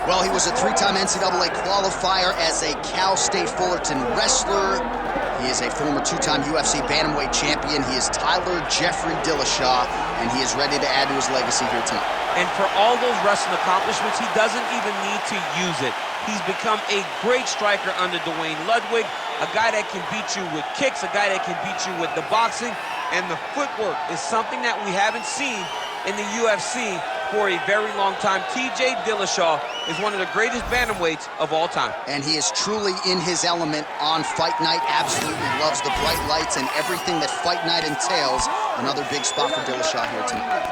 Well, he was a three-time NCAA qualifier as a Cal State Fullerton wrestler. He is a former two-time UFC bantamweight champion. He is Tyler Jeffrey Dillashaw, and he is ready to add to his legacy here tonight. And for all those wrestling accomplishments, he doesn't even need to use it. He's become a great striker under Dwayne Ludwig, a guy that can beat you with kicks, a guy that can beat you with the boxing, and the footwork is something that we haven't seen in the UFC for a very long time. TJ Dillashaw is one of the greatest bantamweights of all time. And he is truly in his element on Fight Night. Absolutely loves the bright lights and everything that Fight Night entails. Another big spot for Dillashaw here tonight.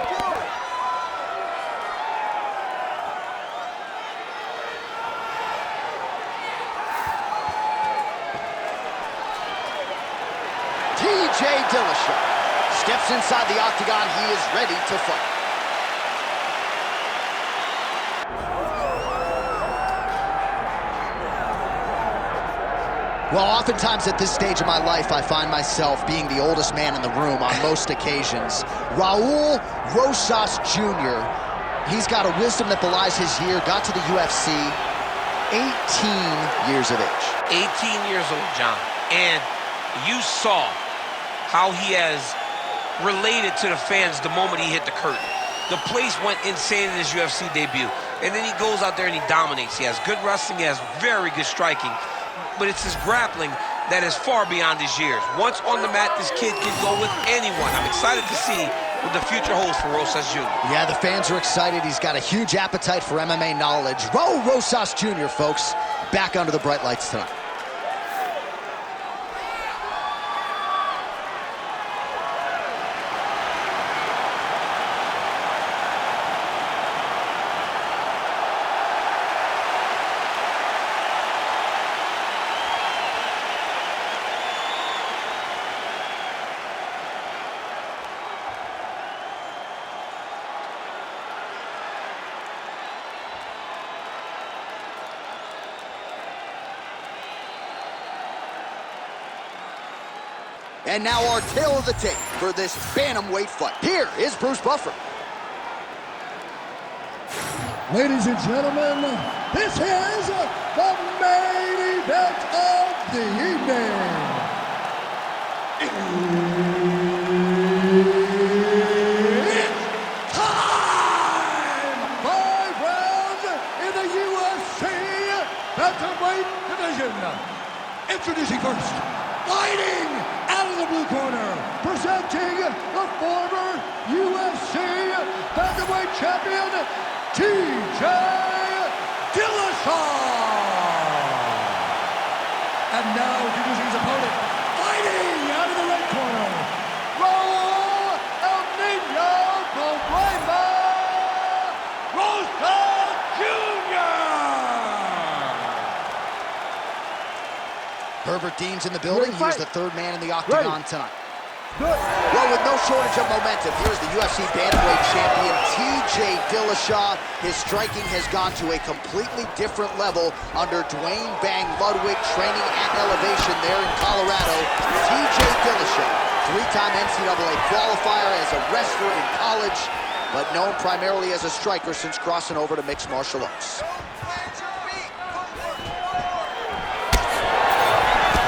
TJ Dillashaw steps inside the octagon. He is ready to fight. Well, oftentimes at this stage of my life, I find myself being the oldest man in the room on most occasions. Raul Rosas Jr., he's got a wisdom that belies his year, got to the UFC, 18 years of age. 18 years old, John. And you saw how he has related to the fans the moment he hit the curtain. The place went insane in his UFC debut. And then he goes out there and he dominates. He has good wrestling, he has very good striking. But it's his grappling that is far beyond his years. Once on the mat, this kid can go with anyone. I'm excited to see what the future holds for Rosas Jr. Yeah, the fans are excited. He's got a huge appetite for MMA knowledge. Raul Rosas Jr., folks, back under the bright lights tonight. And now our tale of the tape for this bantamweight fight. Here is Bruce Buffer. Ladies and gentlemen, this is the main event of the evening. It's time! 5 rounds in the UFC bantamweight division. Introducing first, fighting out of the blue corner, presenting the former UFC bantamweight champion, TJ Dillashaw. And now introducing his opponent, fighting out of the red corner, Raul Rosas Jr. Herbert Dean's in the building. He is the third man in the octagon tonight. Well, with no shortage of momentum, here's the UFC bantamweight champion, TJ Dillashaw. His striking has gone to a completely different level under Dwayne "Bang" Ludwig, training at Elevation there in Colorado. TJ Dillashaw, three-time NCAA qualifier as a wrestler in college, but known primarily as a striker since crossing over to mixed martial arts.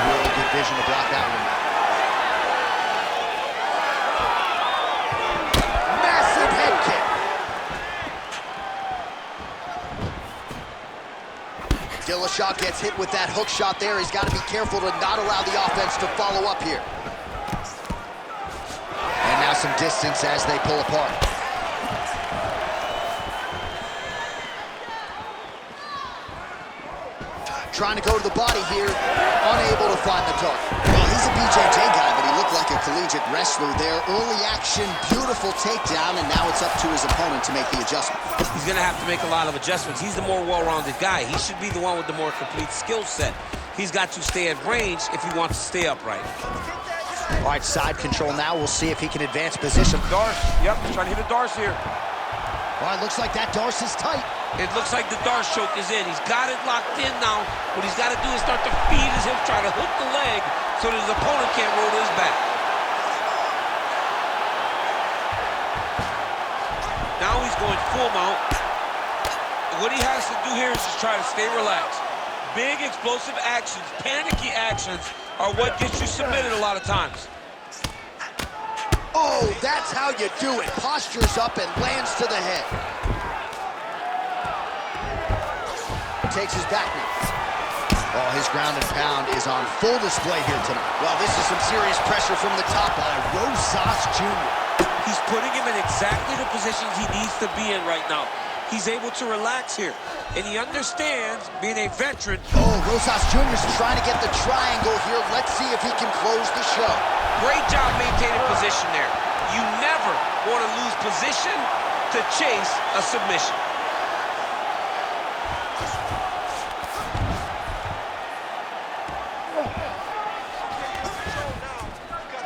Really good vision to block that one. Dillashaw gets hit with that hook shot there. He's got to be careful to not allow the offense to follow up here. And now some distance as they pull apart. Trying to go to the body here, unable to find the target. Well, he's a BJJ guy, but he looked like a collegiate wrestler there. Early action, beautiful takedown, and now it's up to his opponent to make the adjustment. He's going to have to make a lot of adjustments. He's the more well-rounded guy. He should be the one with the more complete skill set. He's got to stay at range if he wants to stay upright. All right, side control now. We'll see if he can advance position. Darce, yep, trying to hit a Darce here. All right, looks like that Darce is tight. It looks like the Darce choke is in. He's got it locked in now. What he's got to do is start to feed his hips, try to hook the leg so that his opponent can't roll to his back. Now he's going full mount. What he has to do here is just try to stay relaxed. Big explosive actions, panicky actions are what gets you submitted a lot of times. Oh, that's how you do it. Postures up and lands to the head. Takes his back now. Oh, his ground and pound is on full display here tonight. Well, this is some serious pressure from the top by Rosas Jr. He's putting him in exactly the positions he needs to be in right now. He's able to relax here, and he understands, being a veteran. Oh, Rosas Jr. is trying to get the triangle here. Let's see if he can close the show. Great job maintaining position there. You never want to lose position to chase a submission.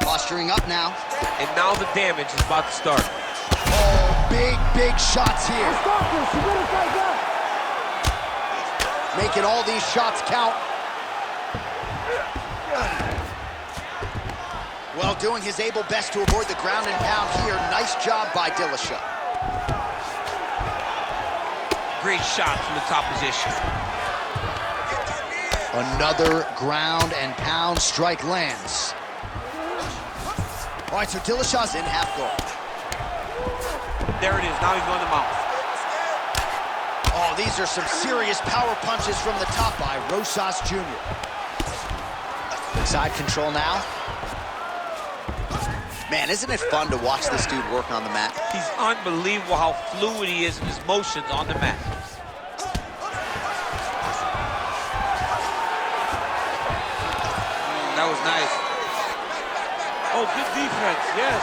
Posturing up now. And now the damage is about to start. Oh, big shots here. Making all these shots count. Well, doing his able best to avoid the ground and pound here. Nice job by Dillashaw. Great shot from the top position. Another ground and pound strike lands. All right, so Dillashaw's in half guard. There it is, now he's going to mount. Oh, these are some serious power punches from the top by Rosas Jr. Side control now. Man, isn't it fun to watch this dude work on the mat? He's unbelievable how fluid he is in his motions on the mat. That was nice. Oh, good defense, yes.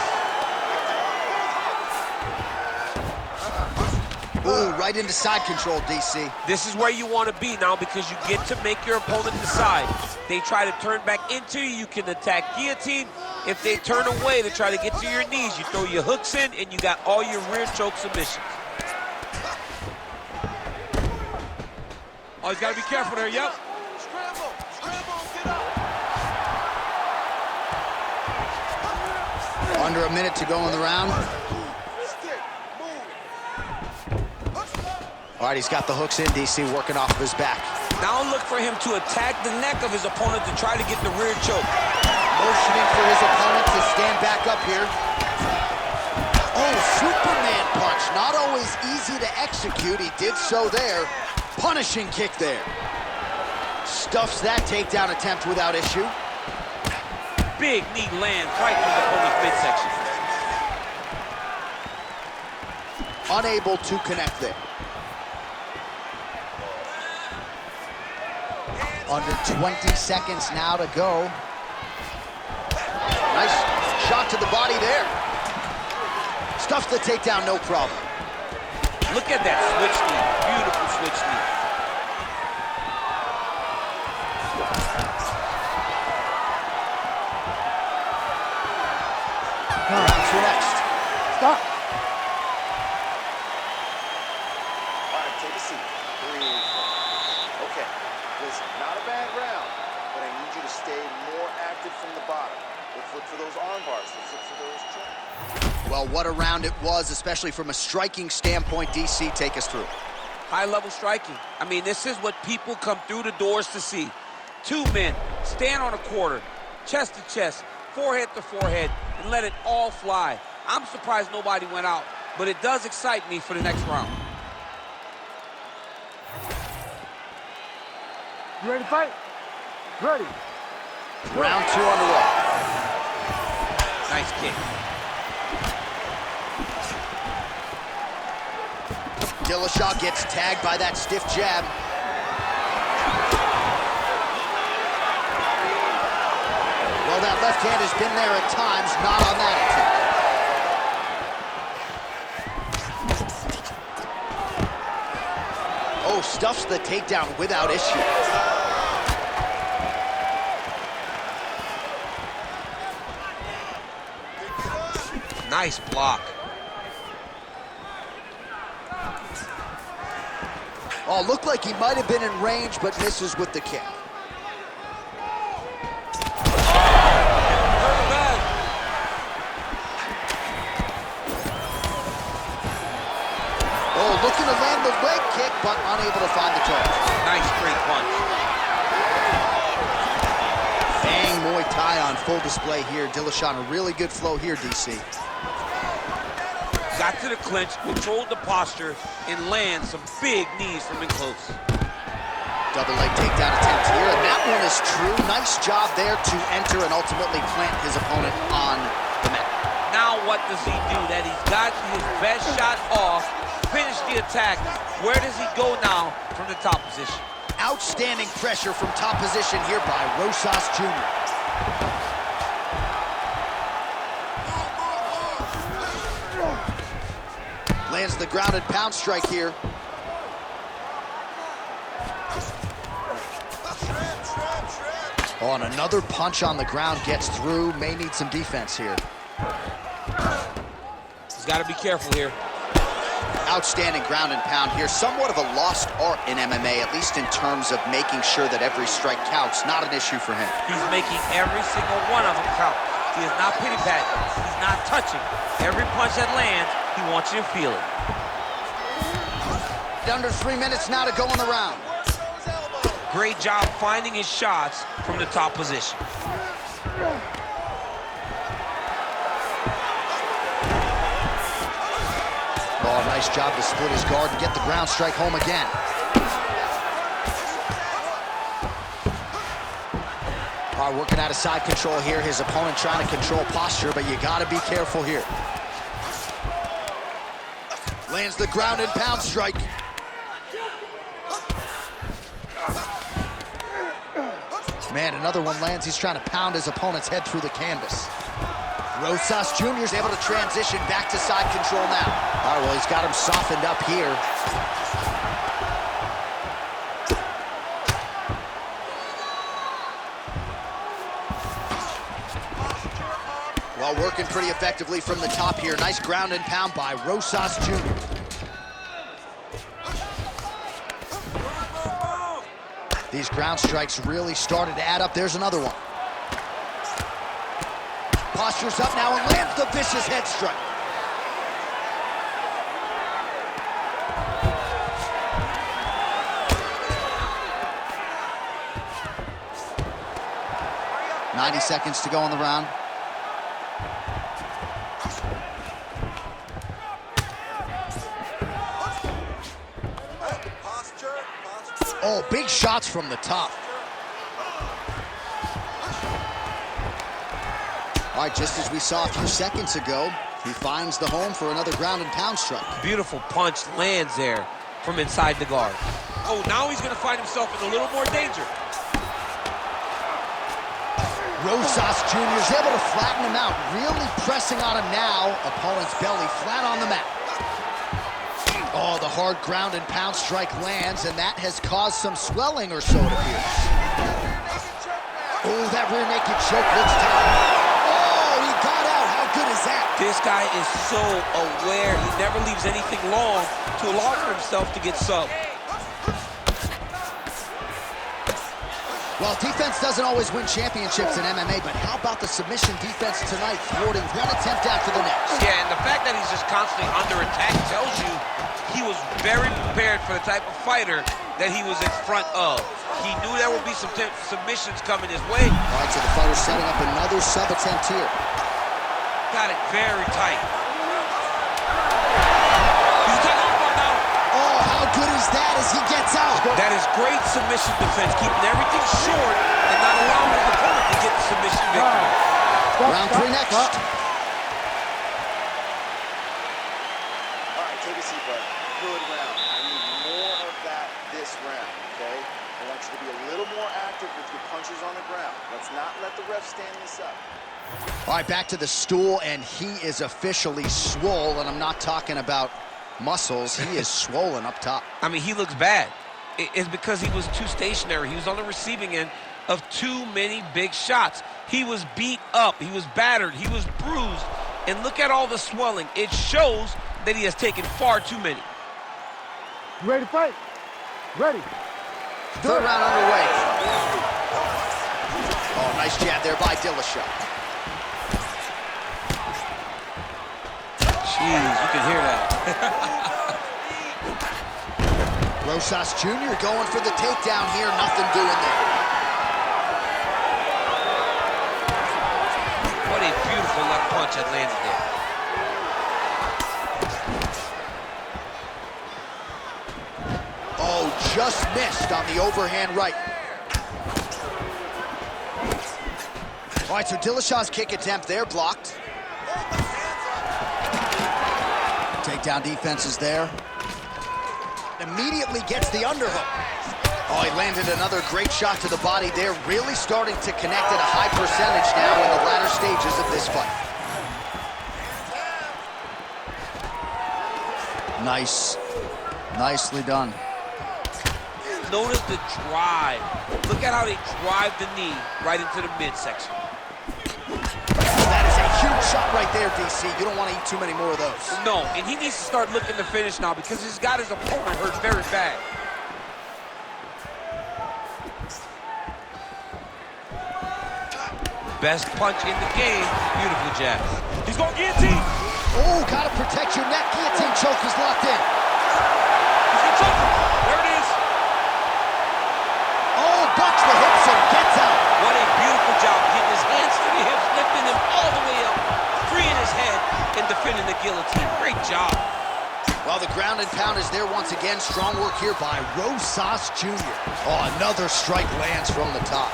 Ooh, right into side control, DC. This is where you want to be now because you get to make your opponent decide. They try to turn back into you, you can attack guillotine. If they turn away to try to get to your knees, you throw your hooks in and you got all your rear choke submissions. Oh, he's got to be careful there, yep. Scramble, get up. Under a minute to go in the round. All right, he's got the hooks in, DC, working off of his back. Now look for him to attack the neck of his opponent to try to get the rear choke. Motioning for his opponent to stand back up here. Oh, Superman punch. Not always easy to execute. He did so there. Punishing kick there. Stuffs that takedown attempt without issue. Big knee lands right through the opponent's midsection. Unable to connect there. Under 20 seconds now to go. Nice shot to the body there. Stuffs the takedown, no problem. Look at that switch knee. Beautiful switch knee. Round two next. Stop. All right, take a seat. Breathe. Okay, listen, not a bad round, but I need you to stay more active from the bottom. Let's look for those arm bars. Let's look for those chops. Well, what a round it was, especially from a striking standpoint. DC, take us through. High-level striking. I mean, this is what people come through the doors to see. Two men, stand on a quarter, chest to chest, forehead to forehead, and let it all fly. I'm surprised nobody went out, but it does excite me for the next round. You ready to fight? Ready. Round two on the way. Nice kick. Dillashaw gets tagged by that stiff jab. Well, that left hand has been there at times, not on that attempt. Oh, stuffs the takedown without issue. Nice block. Oh, looked like he might have been in range, but misses with the kick. Oh, looking to land the leg kick, but unable to find the target. Nice straight punch. Bang Muay Thai on full display here. Dillashaw on a really good flow here, DC. Got to the clinch, controlled the posture, and land some big knees from in close. Double leg takedown attempt here, and that one is true. Nice job there to enter and ultimately plant his opponent on the mat. Now what does he do? That he's got his best shot off, finish the attack. Where does he go now from the top position? Outstanding pressure from top position here by Rosas Jr. Lands the grounded pound strike here. Oh, and another punch on the ground gets through. May need some defense here. He's got to be careful here. Outstanding ground and pound here. Somewhat of a lost art in MMA, at least in terms of making sure that every strike counts. Not an issue for him. He's making every single one of them count. He is not pity-patting. He's not touching. Every punch that lands, he wants you to feel it. Under 3 minutes now to go in the round. Great job finding his shots from the top position. Oh, nice job to split his guard and get the ground strike home again. All right, working out of side control here. His opponent trying to control posture, but you got to be careful here. Lands the ground and pound strike. Man, another one lands. He's trying to pound his opponent's head through the canvas. Rosas Jr. is able to transition back to side control now. All right, well, he's got him softened up here. Well, working pretty effectively from the top here. Nice ground and pound by Rosas Jr. These ground strikes really started to add up. There's another one. Postures up now and lands the vicious head strike. "90 seconds to go in the round. Oh, big shots from the top. All right, just as we saw a few seconds ago, he finds the home for another ground and pound strike. Beautiful punch lands there from inside the guard. Oh, now he's going to find himself in a little more danger. Rosas Jr. is able to flatten him out, really pressing on him now. Opponent's belly flat on the mat. Oh, the hard ground and pound strike lands, and that has caused some swelling or so, it appears. Oh, that rear naked choke looks tough. Oh, he got out. How good is that? This guy is so aware. He never leaves anything long to allow for himself to get subbed. Well, defense doesn't always win championships in MMA, but how about the submission defense tonight, thwarting one attempt after the next? Yeah, and the fact that he's just constantly under attack tells you he was very prepared for the type of fighter that he was in front of. He knew there would be some submissions coming his way. All right, so the fighter's setting up another sub attempt here. Got it very tight. He's taking off right now. Oh, how good is that as he gets out? That is great submission defense, keeping everything short and not allowing his opponent to get the submission victory. Round 3 next. All right, take a seat, bud. Good round. I need more of that this round, okay? I want you to be a little more active with your punches on the ground. Let's not let the ref stand this up. All right, back to the stool, and he is officially swole, and I'm not talking about muscles. He is swollen up top. I mean, he looks bad. It's because he was too stationary. He was on the receiving end of too many big shots. He was beat up. He was battered. He was bruised. And look at all the swelling. It shows that he has taken far too many. You ready to fight? Ready. Third round underway. Oh, nice jab there by Dillashaw. Jeez, you can hear that. Rosas Jr. going for the takedown here. Nothing doing there. What a beautiful left punch that landed there. Oh, just missed on the overhand right. All right, so Dillashaw's kick attempt there blocked. Takedown defense is there. Immediately gets the underhook. Oh, he landed another great shot to the body there. Really starting to connect at a high percentage now in the latter stages of this fight. Nice. Nicely done. Notice the drive. Look at how they drive the knee right into the midsection. That is a huge shot right there, DC. You don't want to eat too many more of those. No, and he needs to start looking to finish now because he's got his opponent hurt very bad. Best punch in the game. Beautiful jab. He's going guillotine. Oh, gotta protect your neck. Guillotine choke is locked in. He's gonna choke him. There it is. Oh, bucks the hips and gets out. What a beautiful job. Getting his hands to the hips, lifting him all the way up, freeing his head, and defending the guillotine. Great job. Well, the ground and pound is there once again. Strong work here by Rosas Jr. Oh, another strike lands from the top.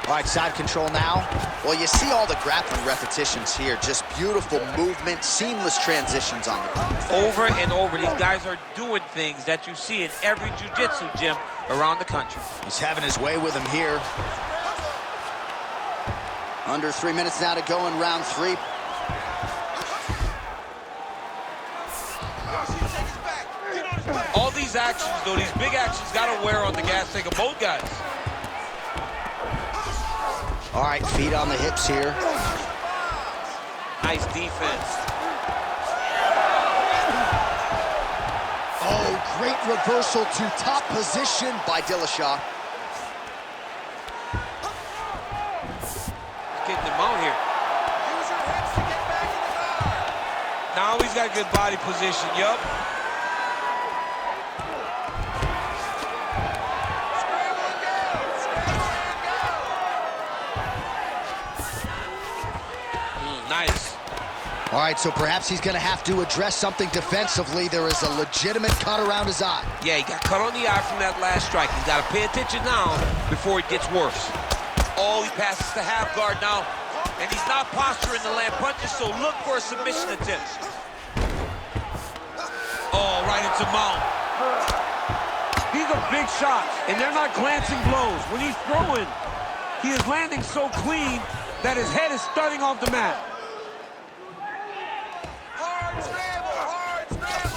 All right, side control now. Well, you see all the grappling repetitions here. Just beautiful movement, seamless transitions on the ground. Over and over, these guys are doing things that you see in every jiu-jitsu gym around the country. He's having his way with him here. Under 3 minutes now to go in round 3. All these actions, though, these big actions, got to wear on the gas tank of both guys. All right, feet on the hips here. Nice defense. Oh, great reversal to top position by Dillashaw. Getting him out here. Use your hips to get back in the guard. Now he's got good body position, yup. Nice. All right, so perhaps he's going to have to address something defensively. There is a legitimate cut around his eye. Yeah, he got cut on the eye from that last strike. He's got to pay attention now before it gets worse. Oh, he passes the half guard now, and he's not posturing to land punches, so look for a submission attempt. Oh, right into mount. These are big shots, and they're not glancing blows. When he's throwing, he is landing so clean that his head is thudding off the mat. Hard scramble, hard scramble.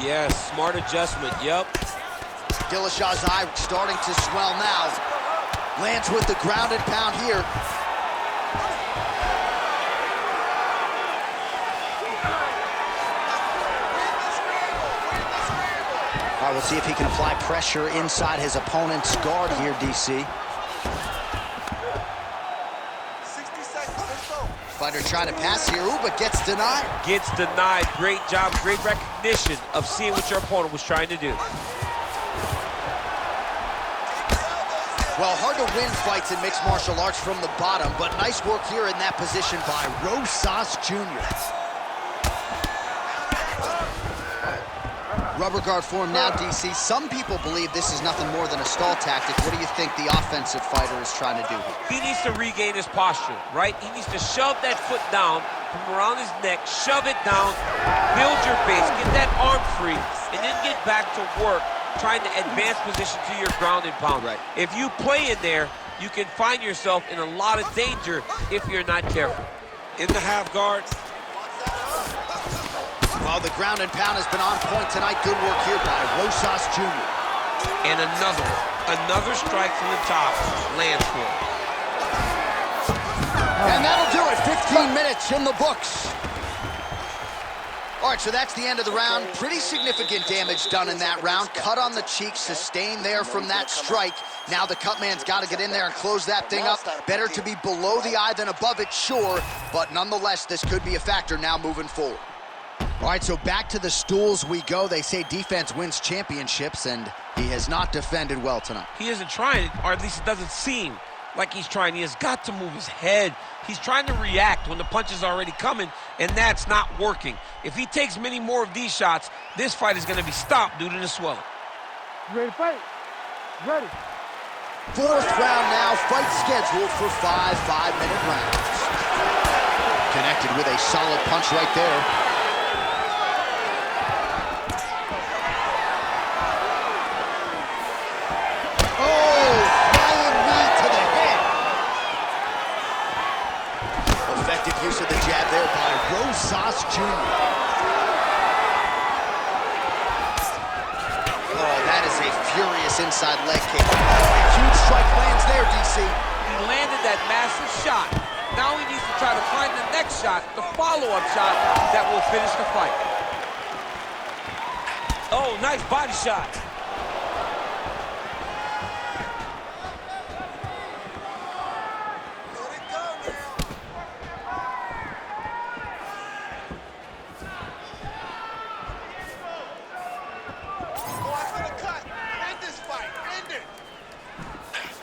Yes, smart adjustment, yup. Dillashaw's eye starting to swell now. Lands with the ground and pound here. All right, we'll see if he can apply pressure inside his opponent's guard here, DC. 60 seconds, let's go. Fighter trying to pass here, ooh, but gets denied. Gets denied. Great job, great recognition of seeing what your opponent was trying to do. Well, hard to win fights in mixed martial arts from the bottom, but nice work here in that position by Rosas Jr. Rubber guard form now, DC. Some people believe this is nothing more than a stall tactic. What do you think the offensive fighter is trying to do here? He needs to regain his posture, right? He needs to shove that foot down from around his neck, shove it down, build your base, get that arm free, and then get back to work, trying to advance position to your ground and pound. Right. If you play in there, you can find yourself in a lot of danger if you're not careful. In the half guard. Well, the ground and pound has been on point tonight. Good work here by Rosas Jr. And another strike from the top lands for him. And that'll do it. 15 minutes in the books. All right, so that's the end of the round. Pretty significant damage done in that round. Cut on the cheek, sustained there from that strike. Now the cut man's got to get in there and close that thing up. Better to be below the eye than above it, sure, but nonetheless, this could be a factor now moving forward. All right, so back to the stools we go. They say defense wins championships, and he has not defended well tonight. He isn't trying, or at least it doesn't seem like he's trying. He has got to move his head. He's trying to react when the punch is already coming, and that's not working. If he takes many more of these shots, this fight is going to be stopped due to the swelling. You ready to fight? Ready. Fourth round now, fight scheduled for 5 5-minute rounds. Connected with a solid punch right there. Oh, flying knee to the head. Effective use of the jab there by Rosas Jr. That is a furious inside leg kick. Huge strike lands there, DC. He landed that massive shot. Now he needs to try to find the next shot, the follow-up shot that will finish the fight. Oh, nice body shot.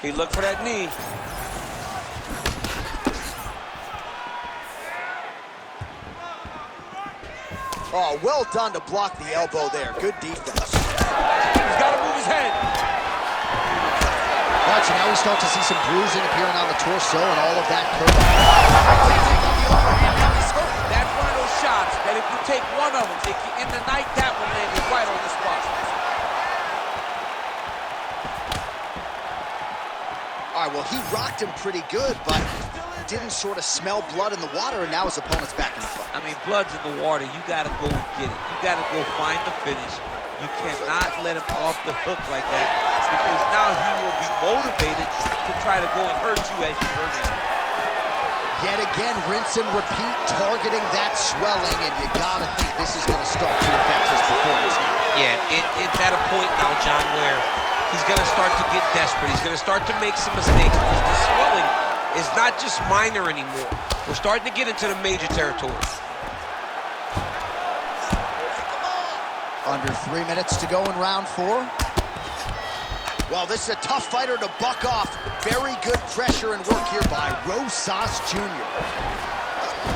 He looked for that knee. Oh, well done to block the elbow there. Good defense. He's got to move his head. All right, so now we start to see some bruising appearing on the torso and all of that curve. That's one of those shots that if you take one of them, in the night, that one landed right on the spot. All right, well, he rocked him pretty good, but didn't sort of smell blood in the water, and now his opponent's back in the fight. I mean, blood's in the water. You got to go get it. You got to go find the finish. You cannot let him off the hook like that, because now he will be motivated to try to go and hurt you as you hurt him. Yet again, rinse and repeat, targeting that swelling, and you got to think this is going to start to affect his performance now. Yeah, it's at a point now, John, where he's going to start to get desperate. He's going to start to make some mistakes, because the swelling is not just minor anymore. We're starting to get into the major territory. Under 3 minutes to go in round 4. Well, this is a tough fighter to buck off. Very good pressure and work here by Rosas Jr.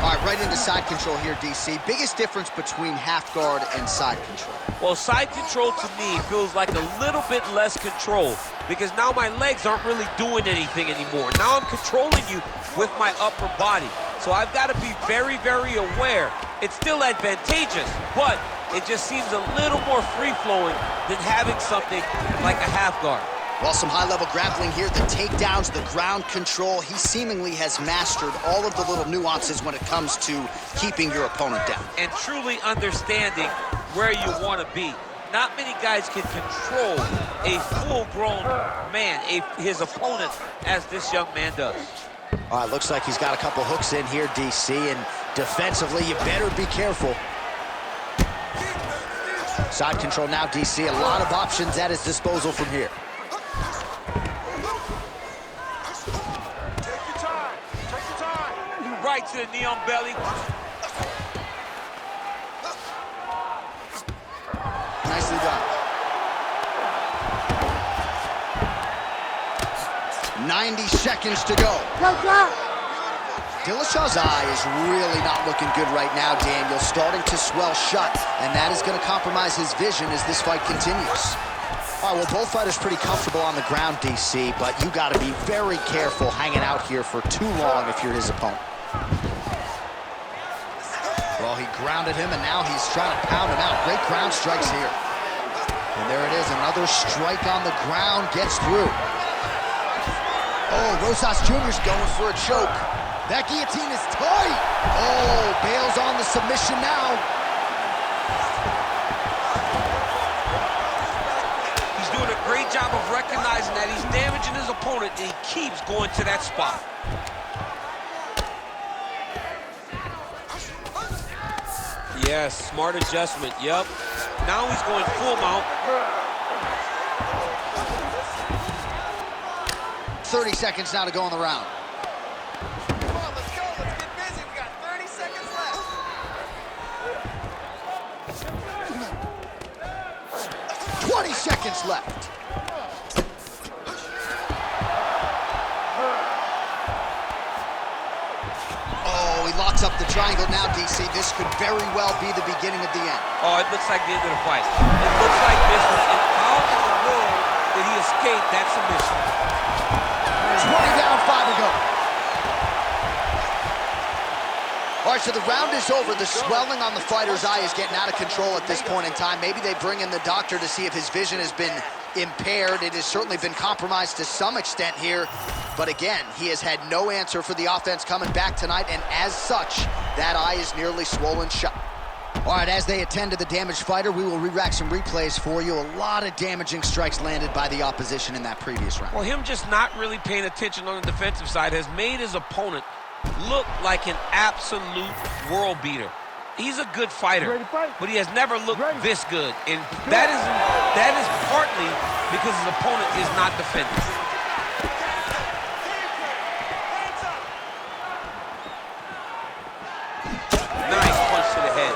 All right, right into side control here, DC. Biggest difference between half guard and side control? Well, side control to me feels like a little bit less control, because now my legs aren't really doing anything anymore. Now I'm controlling you with my upper body. So I've got to be very, very aware. It's still advantageous, but it just seems a little more free-flowing than having something like a half guard. Well, some high-level grappling here, the takedowns, the ground control. He seemingly has mastered all of the little nuances when it comes to keeping your opponent down. And truly understanding where you want to be. Not many guys can control a full-grown man, his opponent, as this young man does. All right, looks like he's got a couple hooks in here, DC, and defensively, you better be careful. Side control now, DC. A lot of options at his disposal from here. Take your time. Take your time. Right to the knee on belly. Nicely done. 90 seconds to go. Dillashaw's eye is really not looking good right now, Daniel. Starting to swell shut, and that is going to compromise his vision as this fight continues. All right, well, both fighters pretty comfortable on the ground, DC, but you got to be very careful hanging out here for too long if you're his opponent. Well, he grounded him, and now he's trying to pound him out. Great ground strikes here. And there it is, another strike on the ground, gets through. Oh, Rosas Jr.'s going for a choke. That guillotine is tight. Oh, bails on the submission now. He's doing a great job of recognizing that he's damaging his opponent, and he keeps going to that spot. Yes, smart adjustment, yep. Now he's going full mount. 30 seconds now to go in the round. Come on, let's go. Let's get busy. We got 30 seconds left. 20 seconds left. Oh, he locks up the triangle now, DC. This could very well be the beginning of the end. Oh, it looks like the end of the fight. It looks like this was it. How in the world did he escape that submission? 20 down, 5 to go. All right, so the round is over. The swelling on the fighter's eye is getting out of control at this point in time. Maybe they bring in the doctor to see if his vision has been impaired. It has certainly been compromised to some extent here. But again, he has had no answer for the offense coming back tonight, and as such, that eye is nearly swollen shut. All right, as they attend to the damaged fighter, we will re-rack some replays for you. A lot of damaging strikes landed by the opposition in that previous round. Well, him just not really paying attention on the defensive side has made his opponent look like an absolute world beater. He's a good fighter, but he has never looked this good. And that is partly because his opponent is not defending. Nice punch to the head.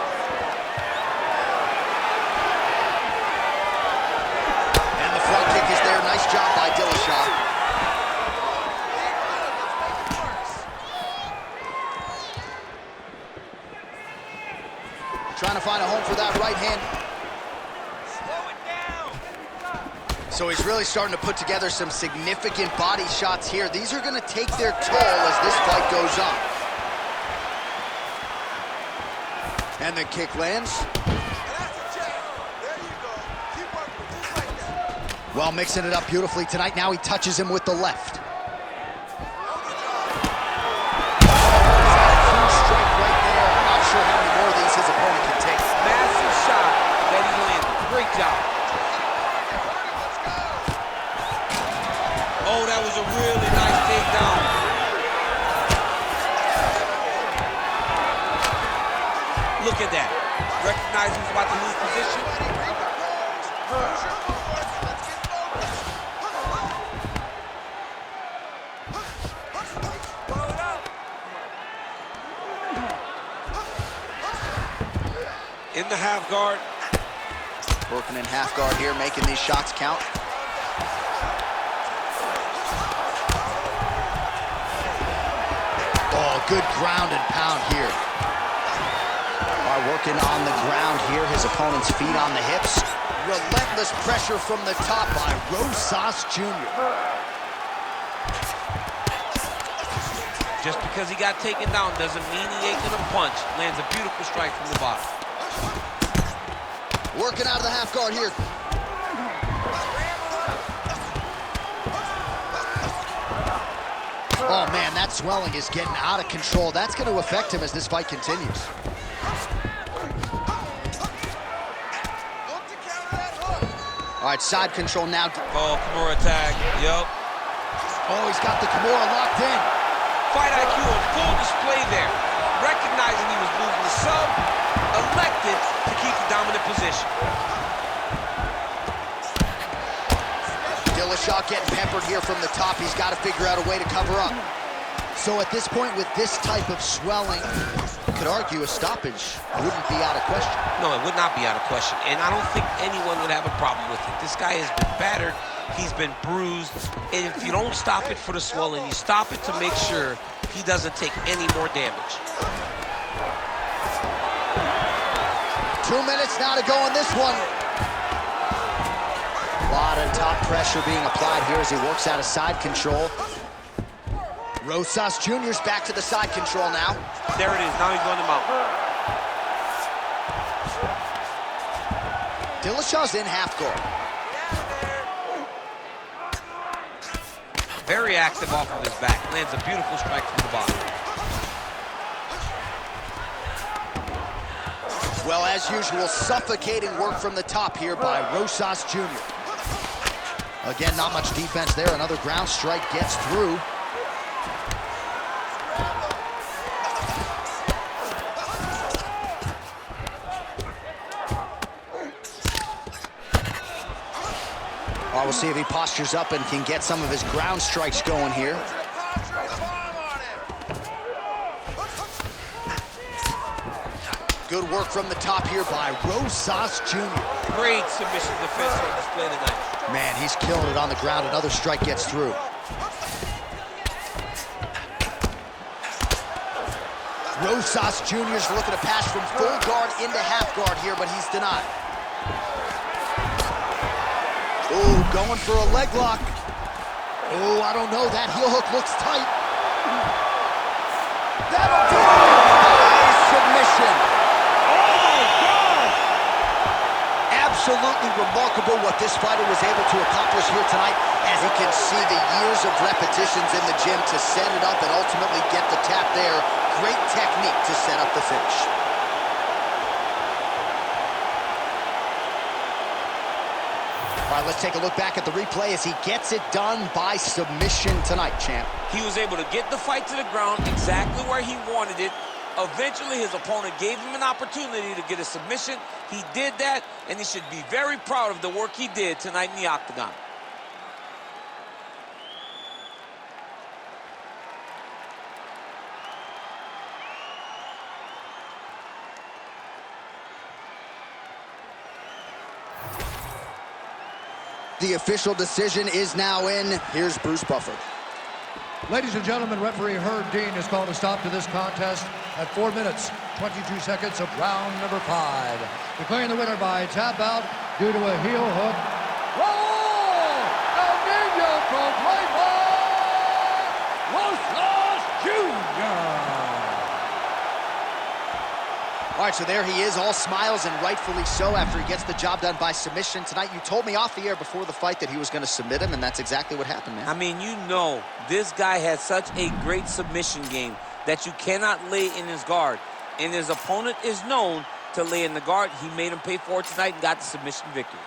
And the front kick is there. Nice job by Dillashaw. Trying to find a home for that right hand. Slow it down. So he's really starting to put together some significant body shots here. These are going to take their toll as this fight goes on. And the kick lands. And that's a check. There you go. Keep working just like that. Well, mixing it up beautifully tonight. Now he touches him with the left. Huge strike right there. I'm not sure how many more of these his opponent can take. Massive shot that he landed. Great job. Oh, that was a really nice takedown. Look at that. Recognize he's about to lose position. In the half guard. Working in half guard here, making these shots count. Oh, good ground and pound here. Are working on the ground here, his opponent's feet on the hips. Relentless pressure from the top by Rosas Jr. Just because he got taken down doesn't mean he ain't gonna punch. Lands a beautiful strike from the bottom. Working out of the half guard here. Oh man, that swelling is getting out of control. That's going to affect him as this fight continues. All right, side control now. Oh, Kimura tag. Yup. Oh, he's got the Kimura locked in. Fight IQ on full display there. Recognizing he was losing the sub, elected to keep the dominant position. Dillashaw getting peppered here from the top. He's got to figure out a way to cover up. So at this point, with this type of swelling, you could argue a stoppage wouldn't be out of question. No, it would not be out of question. And I don't think anyone would have a problem with it. This guy has been battered. He's been bruised. And if you don't stop it for the swelling, you stop it to make sure he doesn't take any more damage. 2 minutes now to go in this one. A lot of top pressure being applied here as he works out of side control. Rosas Jr.'s back to the side control now. There it is. Now he's going to mount. Dillashaw's in half guard. Very active off of his back. Lands a beautiful strike from the bottom. Well, as usual, suffocating work from the top here by Rosas Jr. Again, not much defense there. Another ground strike gets through. Well, we'll see if he postures up and can get some of his ground strikes going here. Good work from the top here by Rosas Jr. Great submission defense on display tonight. Man, he's killing it on the ground. Another strike gets through. Rosas Jr. is looking to pass from full guard into half guard here, but he's denied. Ooh, going for a leg lock. Oh, I don't know. That heel hook looks tight. That'll do it! Nice submission. Oh, my God! Absolutely remarkable what this fighter was able to accomplish here tonight, as you can see the years of repetitions in the gym to set it up and ultimately get the tap there. Great technique to set up the finish. All right, let's take a look back at the replay as he gets it done by submission tonight, champ. He was able to get the fight to the ground exactly where he wanted it. Eventually, his opponent gave him an opportunity to get a submission. He did that, and he should be very proud of the work he did tonight in the octagon. The official decision is now in. Here's Bruce Buffer. Ladies and gentlemen, referee Herb Dean has called a stop to this contest at 4 minutes, 22 seconds of round number 5. Declaring the winner by tap out due to a heel hook, Raul Rosas Jr. All right, so there he is, all smiles, and rightfully so after he gets the job done by submission tonight. You told me off the air before the fight that he was going to submit him, and that's exactly what happened, man. I mean, you know, this guy has such a great submission game that you cannot lay in his guard. And his opponent is known to lay in the guard. He made him pay for it tonight and got the submission victory.